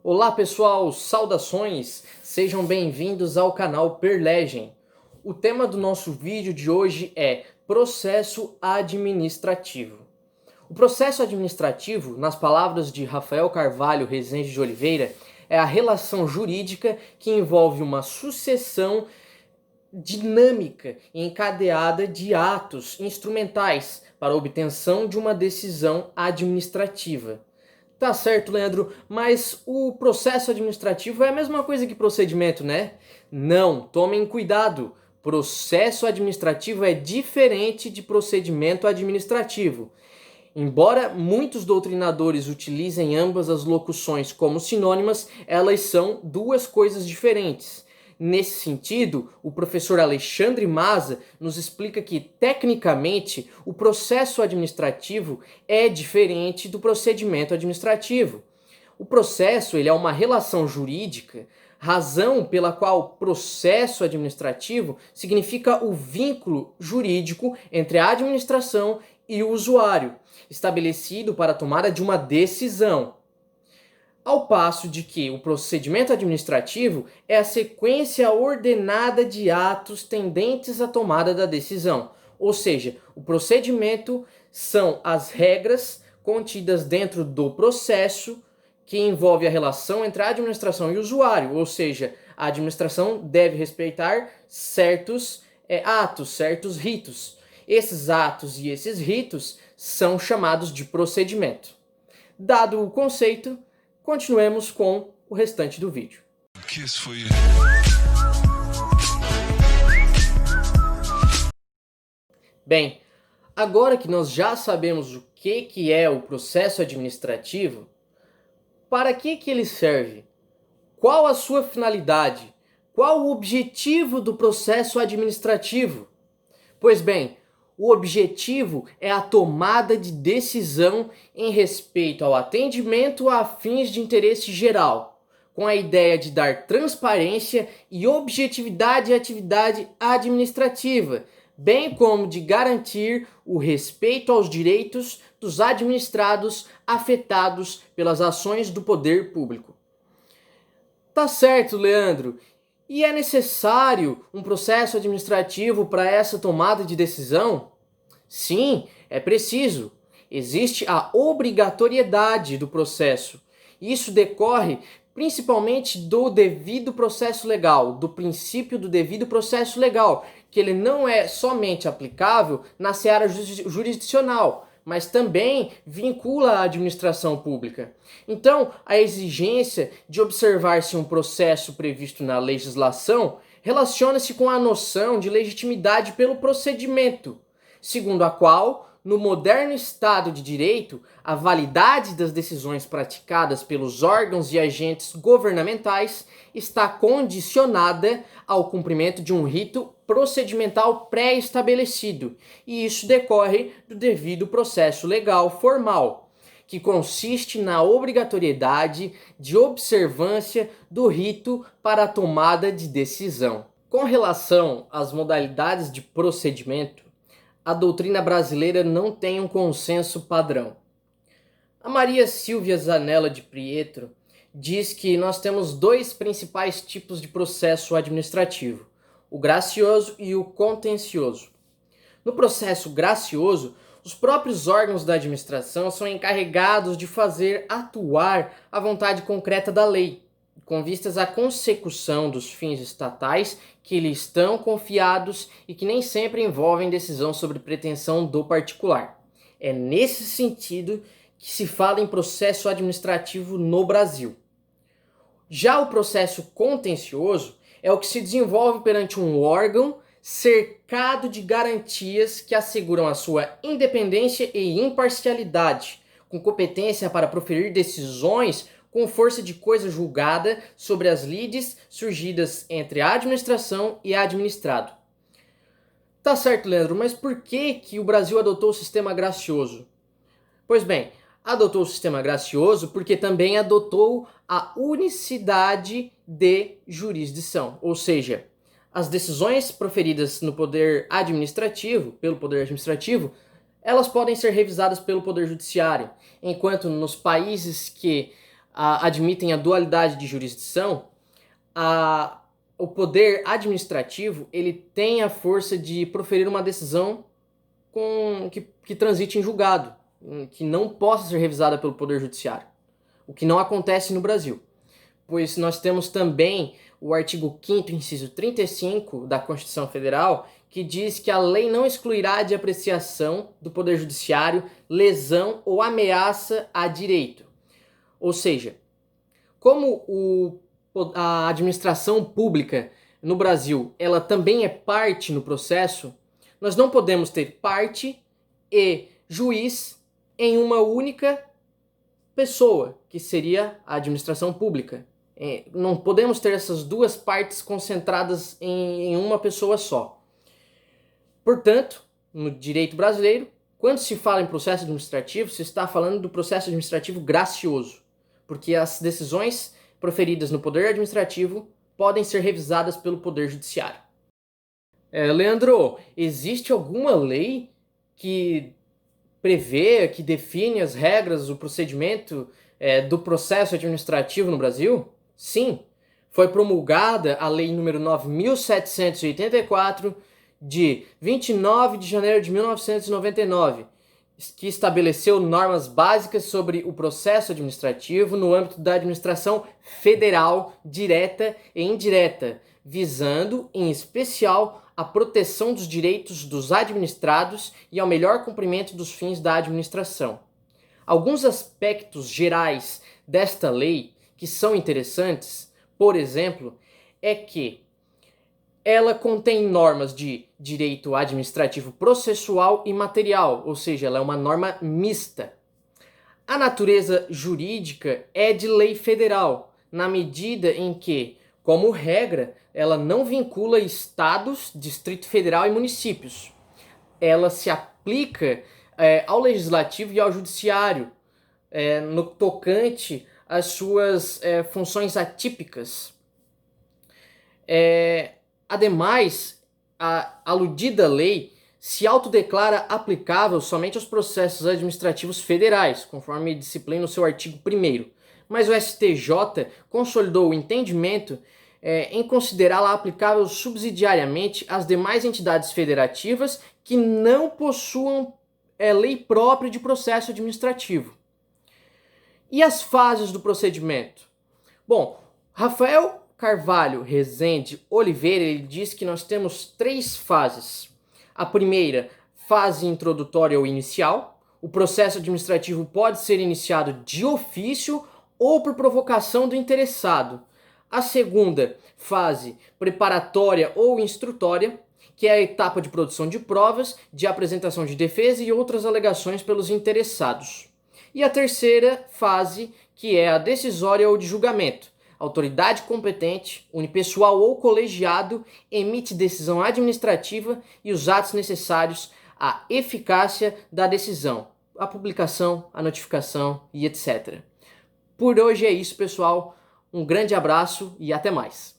Olá pessoal, saudações! Sejam bem-vindos ao canal Perlegem. O tema do nosso vídeo de hoje é processo administrativo. O processo administrativo, nas palavras de Rafael Carvalho Rezende de Oliveira, é a relação jurídica que envolve uma sucessão dinâmica e encadeada de atos instrumentais para a obtenção de uma decisão administrativa. Tá certo, Leandro, mas o processo administrativo é a mesma coisa que procedimento, né? Não, tomem cuidado. Processo administrativo é diferente de procedimento administrativo. Embora muitos doutrinadores utilizem ambas as locuções como sinônimas, elas são duas coisas diferentes. Nesse sentido, o professor Alexandre Maza nos explica que, tecnicamente, o processo administrativo é diferente do procedimento administrativo. O processo ele é uma relação jurídica, razão pela qual processo administrativo significa o vínculo jurídico entre a administração e o usuário, estabelecido para a tomada de uma decisão. Ao passo de que o procedimento administrativo é a sequência ordenada de atos tendentes à tomada da decisão. Ou seja, o procedimento são as regras contidas dentro do processo que envolve a relação entre a administração e o usuário. Ou seja, a administração deve respeitar certos atos, certos ritos. Esses atos e esses ritos são chamados de procedimento. Dado o conceito, continuemos com o restante do vídeo. Bem, agora que nós já sabemos o que é o processo administrativo, para que ele serve? Qual a sua finalidade? Qual o objetivo do processo administrativo? Pois bem, o objetivo é a tomada de decisão em respeito ao atendimento a fins de interesse geral, com a ideia de dar transparência e objetividade à atividade administrativa, bem como de garantir o respeito aos direitos dos administrados afetados pelas ações do poder público. Tá certo, Leandro. E é necessário um processo administrativo para essa tomada de decisão? Sim, é preciso. Existe a obrigatoriedade do processo. Isso decorre principalmente do devido processo legal, do princípio do devido processo legal, que ele não é somente aplicável na seara jurisdicional, mas também vincula a administração pública. Então, a exigência de observar-se um processo previsto na legislação relaciona-se com a noção de legitimidade pelo procedimento, segundo a qual, no moderno Estado de Direito, a validade das decisões praticadas pelos órgãos e agentes governamentais está condicionada ao cumprimento de um rito procedimental pré-estabelecido, e isso decorre do devido processo legal formal, que consiste na obrigatoriedade de observância do rito para a tomada de decisão. Com relação às modalidades de procedimento, a doutrina brasileira não tem um consenso padrão. A Maria Silvia Zanella de Pietro diz que nós temos dois principais tipos de processo administrativo, o gracioso e o contencioso. No processo gracioso, os próprios órgãos da administração são encarregados de fazer atuar a vontade concreta da lei, com vistas à consecução dos fins estatais que lhe estão confiados e que nem sempre envolvem decisão sobre pretensão do particular. É nesse sentido que se fala em processo administrativo no Brasil. Já o processo contencioso é o que se desenvolve perante um órgão cercado de garantias que asseguram a sua independência e imparcialidade, com competência para proferir decisões com força de coisa julgada sobre as lides surgidas entre a administração e a administrado. Tá certo, Leandro, mas por que o Brasil adotou o sistema gracioso? Pois bem, adotou o sistema gracioso porque também adotou a unicidade de jurisdição, ou seja, as decisões proferidas no poder administrativo, pelo poder administrativo, elas podem ser revisadas pelo poder judiciário, enquanto nos países que admitem a dualidade de jurisdição, o poder administrativo ele tem a força de proferir uma decisão que transite em julgado, que não possa ser revisada pelo Poder Judiciário, o que não acontece no Brasil, pois nós temos também o artigo 5º, inciso 35 da Constituição Federal, que diz que a lei não excluirá de apreciação do Poder Judiciário lesão ou ameaça a direito. Ou seja, como a administração pública no Brasil ela também é parte no processo, nós não podemos ter parte e juiz em uma única pessoa, que seria a administração pública. Não podemos ter essas duas partes concentradas em uma pessoa só. Portanto, no direito brasileiro, quando se fala em processo administrativo, se está falando do processo administrativo gracioso, porque as decisões proferidas no Poder Administrativo podem ser revisadas pelo Poder Judiciário. Leandro, existe alguma lei que prevê, que define as regras, o procedimento do processo administrativo no Brasil? Sim, foi promulgada a Lei nº 9.784, de 29 de janeiro de 1999, que estabeleceu normas básicas sobre o processo administrativo no âmbito da administração federal, direta e indireta, visando, em especial, a proteção dos direitos dos administrados e ao melhor cumprimento dos fins da administração. Alguns aspectos gerais desta lei que são interessantes, por exemplo, é que ela contém normas de direito administrativo processual e material, ou seja, ela é uma norma mista. A natureza jurídica é de lei federal, na medida em que, como regra, ela não vincula estados, Distrito Federal e municípios. Ela se aplica ao legislativo e ao judiciário, no tocante às suas funções atípicas. Ademais, a aludida lei se autodeclara aplicável somente aos processos administrativos federais, conforme disciplina o seu artigo 1º. Mas o STJ consolidou o entendimento em considerá-la aplicável subsidiariamente às demais entidades federativas que não possuam lei própria de processo administrativo. E as fases do procedimento? Bom, Rafael Carvalho Rezende Oliveira, ele diz que nós temos 3 fases. A primeira, fase introdutória ou inicial. O processo administrativo pode ser iniciado de ofício ou por provocação do interessado. A segunda, fase preparatória ou instrutória, que é a etapa de produção de provas, de apresentação de defesa e outras alegações pelos interessados. E a terceira fase, que é a decisória ou de julgamento. Autoridade competente, unipessoal ou colegiado, emite decisão administrativa e os atos necessários à eficácia da decisão, a publicação, a notificação e etc. Por hoje é isso, pessoal. Um grande abraço e até mais.